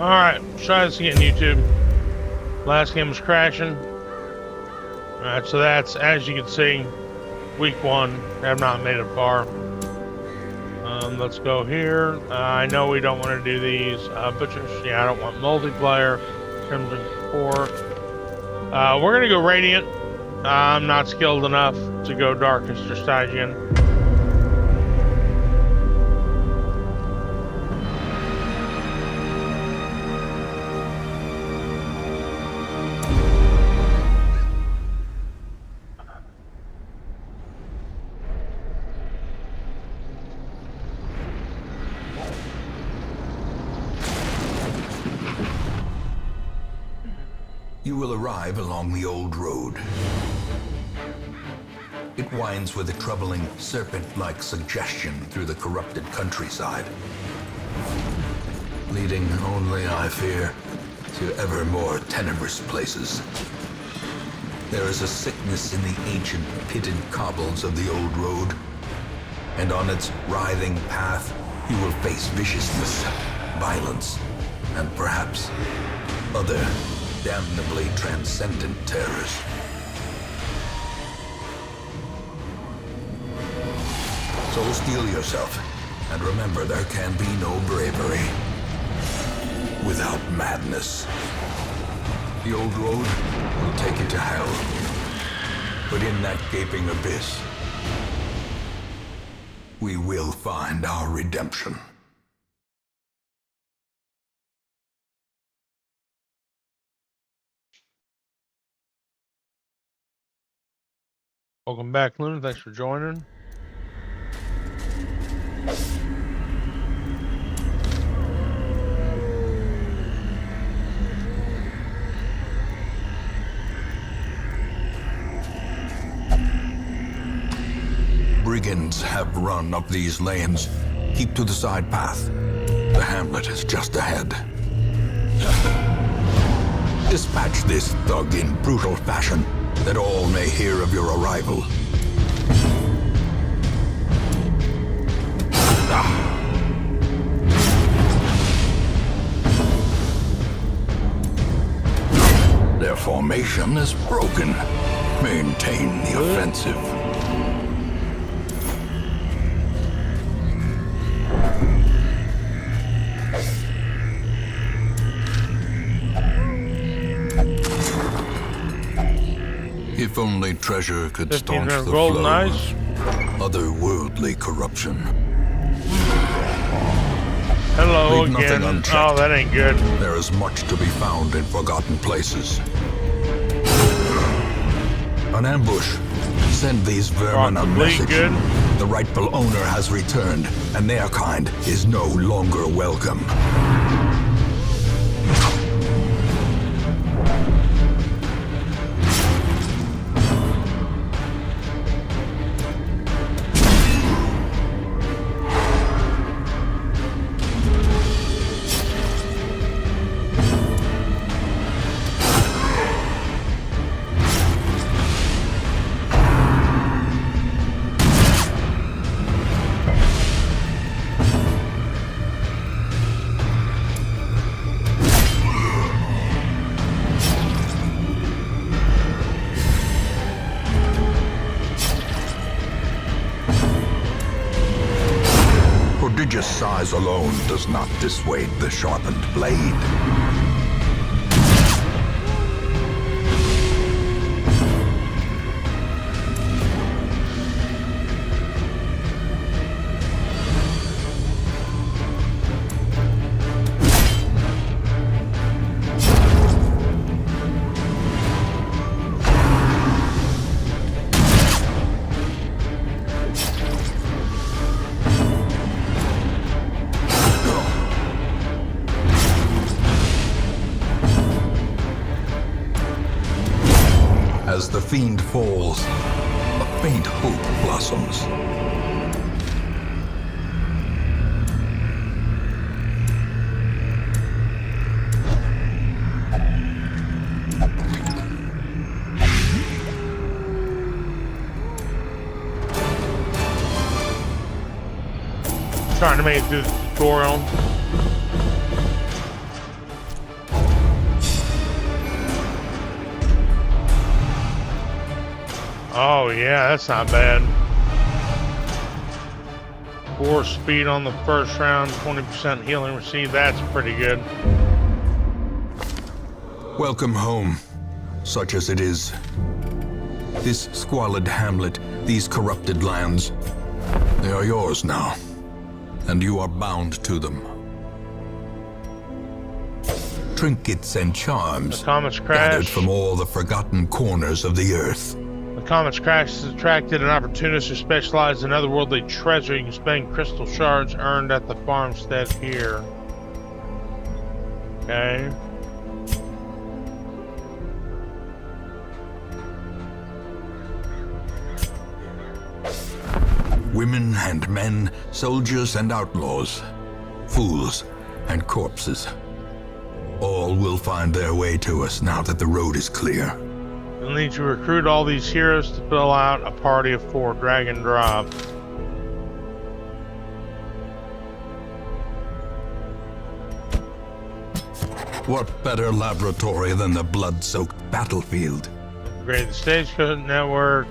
Alright, try this again, YouTube. Last game was crashing. Alright, so that's, as you can see, week 1. I have not made it far. Let's go here. I know we don't want to do these. Butchers, yeah, I don't want multiplayer. Crimson 4. We're going to go Radiant. I'm not skilled enough to go Darkness or Stygian. You will arrive along the old road. It winds with a troubling, serpent-like suggestion through the corrupted countryside, leading only, I fear, to ever more tenebrous places. There is a sickness in the ancient, pitted cobbles of the old road, and on its writhing path, you will face viciousness, violence, and perhaps other damnably transcendent terrors. So steel yourself, and remember there can be no bravery without madness. The old road will take you to hell, but in that gaping abyss, we will find our redemption. Welcome back, Luna. Thanks for joining. Brigands have run up these lanes. Keep to the side path. The hamlet is just ahead. Dispatch this thug in brutal fashion, that all may hear of your arrival. Their formation is broken. Maintain the offensive. If only treasure could staunch the flow of otherworldly corruption. Hello again. Oh, that ain't good. There is much to be found in forgotten places. An ambush. Send these vermin a message. Good. The rightful owner has returned, and their kind is no longer welcome. Prodigious size alone does not dissuade the sharpened blade. As the fiend falls, a faint hope blossoms. Trying to make it through the tutorial. Oh yeah, that's not bad. 4 speed on the first round, 20% healing received. That's pretty good. Welcome home, such as it is. This squalid hamlet, these corrupted lands, they are yours now, and you are bound to them. Trinkets and charms The Comet's gathered crash. from all the forgotten corners of the earth. The Comet's crash has attracted an opportunist who specializes in otherworldly treasure. You can spend crystal shards earned at the farmstead here. Okay. Women and men, soldiers and outlaws, fools and corpses. All will find their way to us now that the road is clear. You'll need to recruit all these heroes to fill out a party of 4. Drag and drop. What better laboratory than the blood-soaked battlefield? Upgrade the stagecoach network.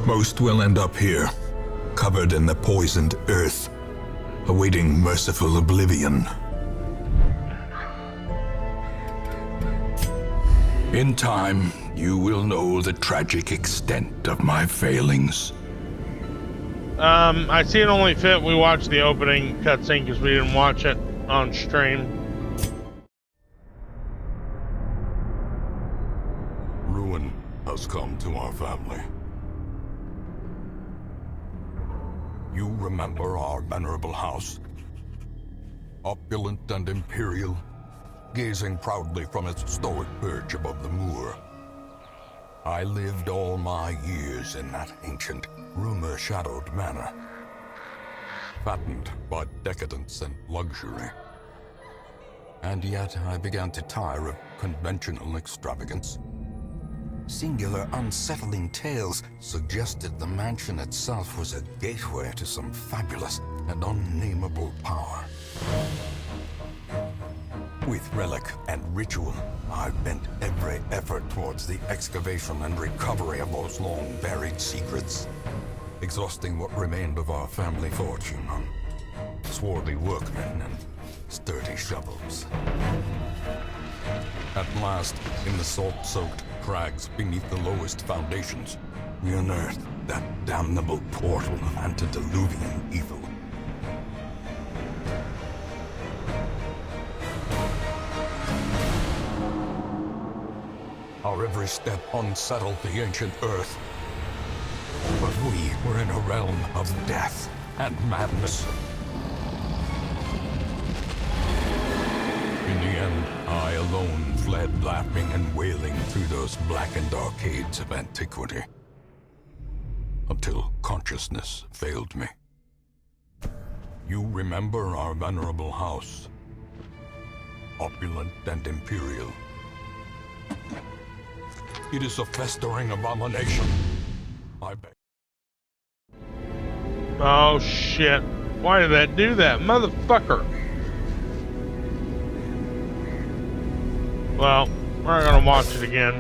Most will end up here, covered in the poisoned earth, awaiting merciful oblivion. In time, you will know the tragic extent of my failings. I see it only fit we watched the opening cutscene because we didn't watch it on stream. Ruin has come to our family. You remember our venerable house? Opulent and imperial, gazing proudly from its stoic perch above the moor. I lived all my years in that ancient, rumor-shadowed manor, fattened by decadence and luxury. And yet I began to tire of conventional extravagance. Singular, unsettling tales suggested the mansion itself was a gateway to some fabulous and unnameable power. With relic and ritual, I bent every effort towards the excavation and recovery of those long-buried secrets, exhausting what remained of our family fortune on swarthy workmen and sturdy shovels. At last, in the salt-soaked crags beneath the lowest foundations, we unearthed that damnable portal of antediluvian evil. Our every step unsettled the ancient earth. But we were in a realm of death and madness. In the end, I alone fled laughing and wailing through those blackened arcades of antiquity, until consciousness failed me. You remember our venerable house, opulent and imperial. It is a festering abomination. I beg. Oh shit. Why did that do that? Motherfucker. Well, we're not gonna watch it again.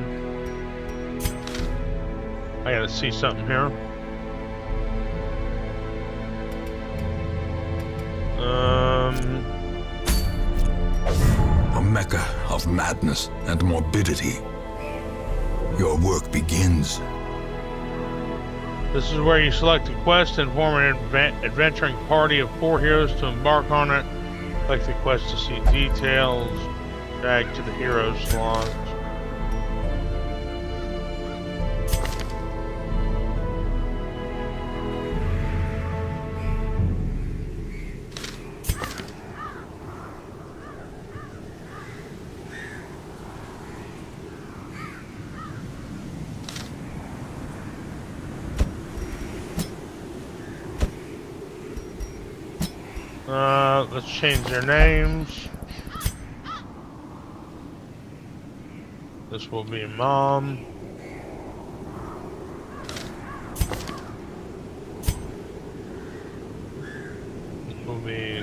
I gotta see something here. A mecca of madness and morbidity. Your work begins. This is where you select a quest and form an adventuring party of 4 heroes to embark on it. Select the quest to see details. Drag to the hero slot. Let's change their names. This will be Mom. This will be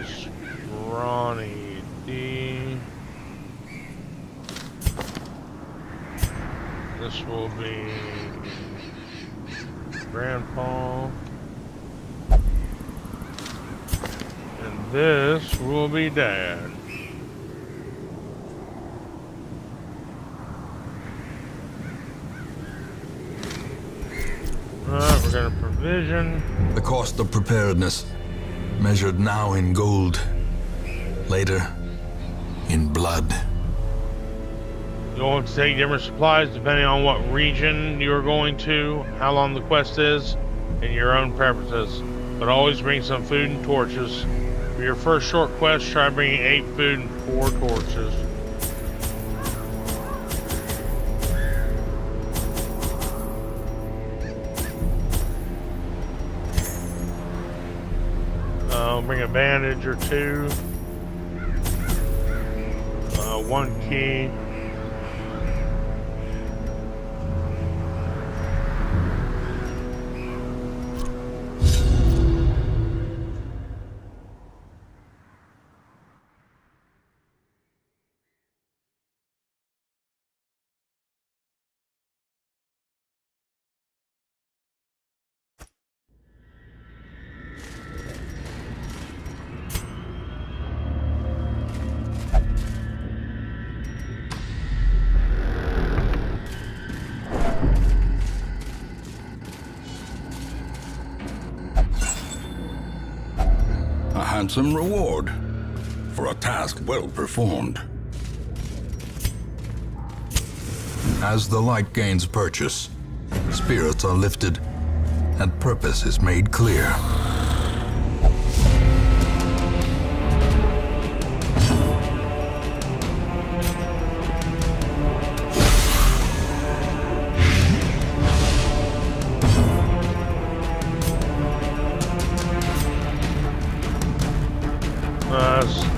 Ronnie D. This will be Grandpa. And this will be Dad. Alright, we're gonna provision. The cost of preparedness, measured now in gold, later in blood. You'll have to take different supplies depending on what region you're going to, how long the quest is, and your own preferences. But always bring some food and torches. For your first short quest, try bringing 8 food and 4 torches. Bring a bandage or 2. 1 key. A handsome reward for a task well performed. As the light gains purchase, spirits are lifted, and purpose is made clear.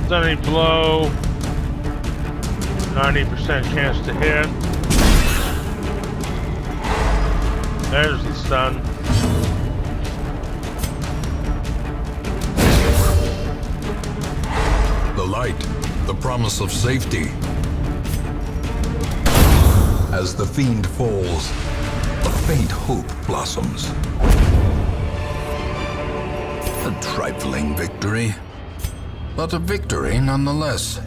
Stunning blow, 90% chance to hit. There's the stun. The light, the promise of safety. As the fiend falls, a faint hope blossoms. A trifling victory, but a victory nonetheless.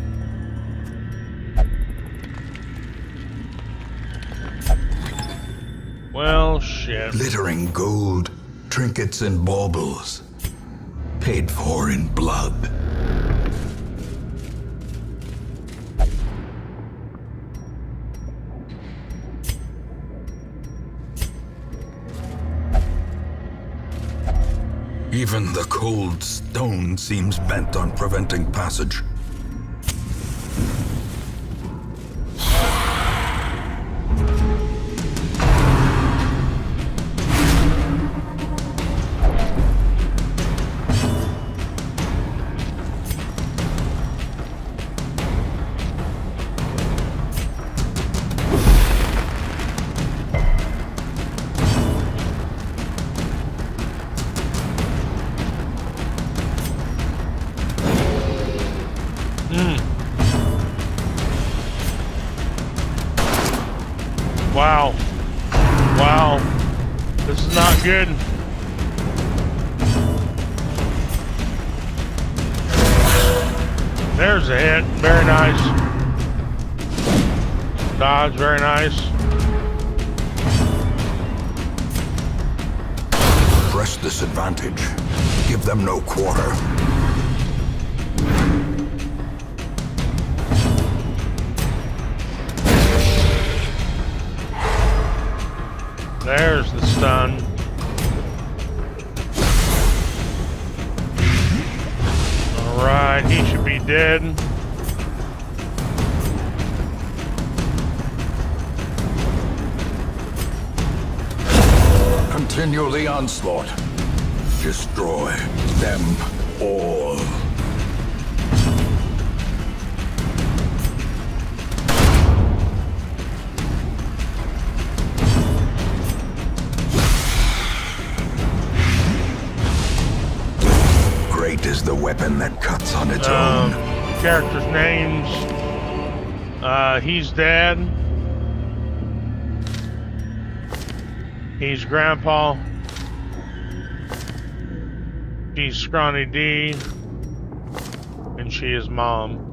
Well, shit. Glittering gold, trinkets and baubles, paid for in blood. Even the cold stone seems bent on preventing passage. Wow. Wow. This is not good. There's a hit. Very nice. Dodge, very nice. Press this advantage. Give them no quarter. There's the stun. Alright, he should be dead. Continue the onslaught. Destroy them all. Great Fate is the weapon that cuts on its own. Characters' names. He's Dad. He's Grandpa. She's Scrawny D. And she is Mom.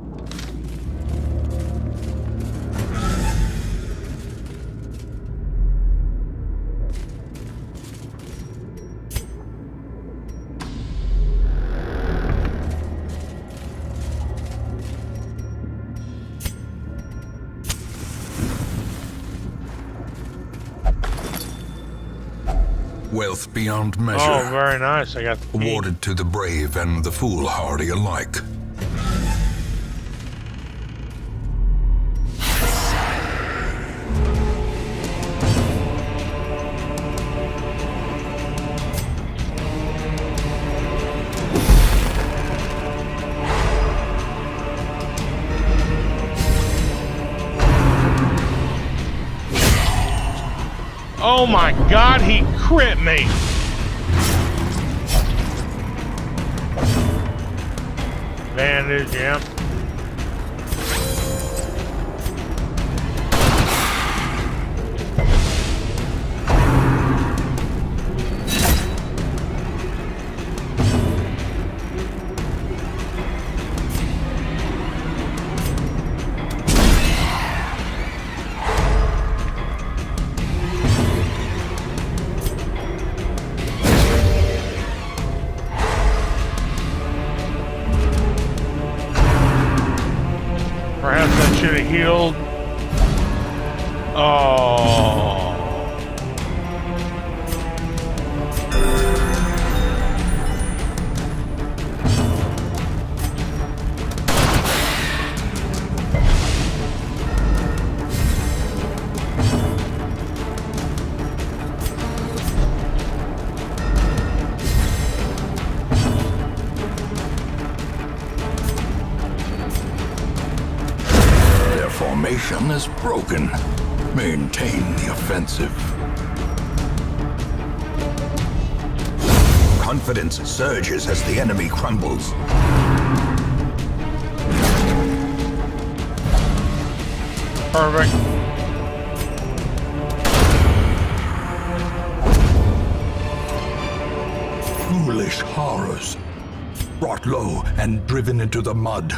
Wealth beyond measure. Oh, very nice. I got the key. Awarded to the brave and the foolhardy alike. Oh my God, he crit me. Bandage, yeah. Perhaps I should have healed. Oh. Formation is broken. Maintain the offensive. Confidence surges as the enemy crumbles. Perfect. Foolish horrors. Brought low and driven into the mud.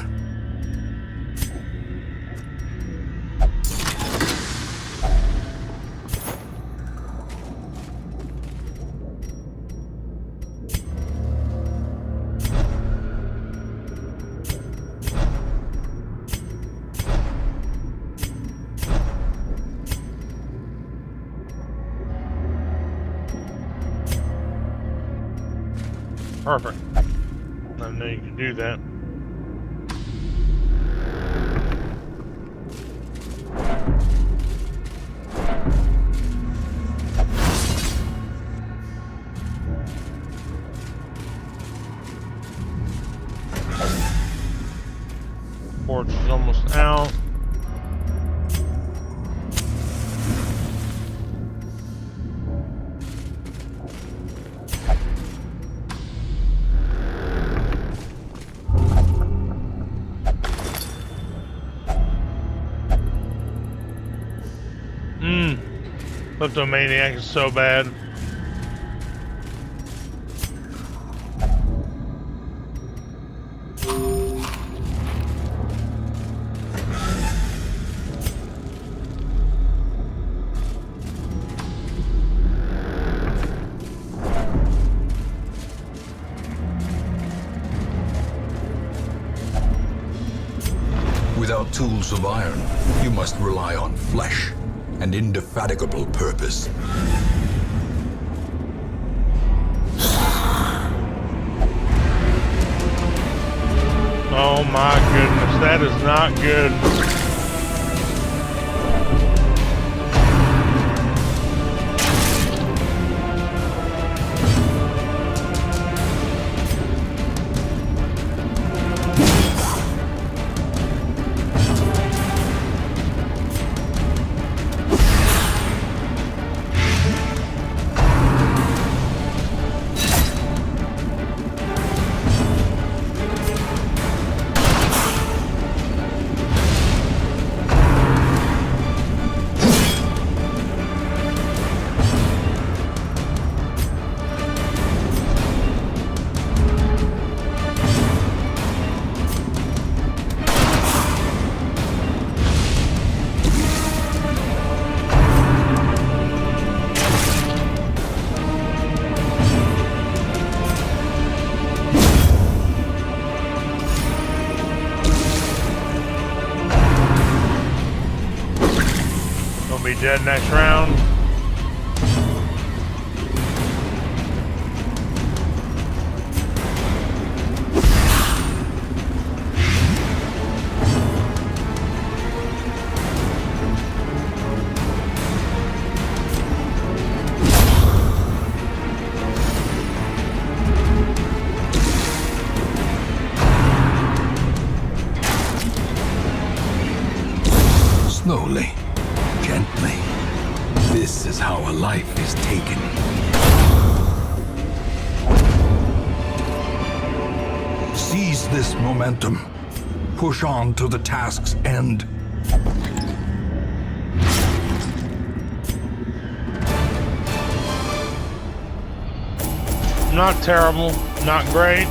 Perfect. I know you can do that. Porch is almost out. Kleptomaniac is so bad. Without tools of iron, you must rely on flesh and indefatigable purpose. Oh my goodness, that is not good. that next round. Slowly, gently. This is how a life is taken. Seize this momentum. Push on to the task's end. Not terrible, not great.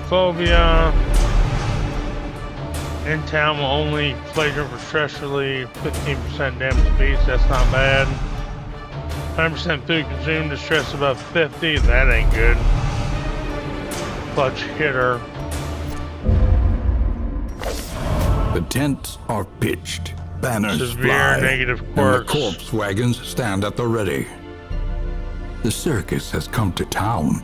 Phobia. In town will only flagrant for stress relief, 15% damage to beast, that's not bad. 100% food consumed, distress above 50, that ain't good. Clutch hitter. The tents are pitched, banners Severe fly, negative and the quirks. corpse wagons stand at the ready. The circus has come to town.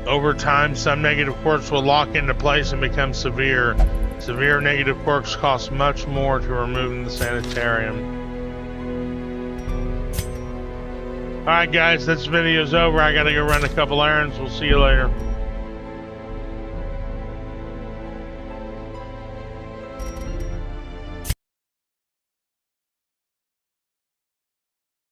Over time, some negative quirks will lock into place and become severe. Severe negative quirks cost much more to remove in the sanitarium. Alright guys, this video's over. I gotta go run a couple errands. We'll see you later.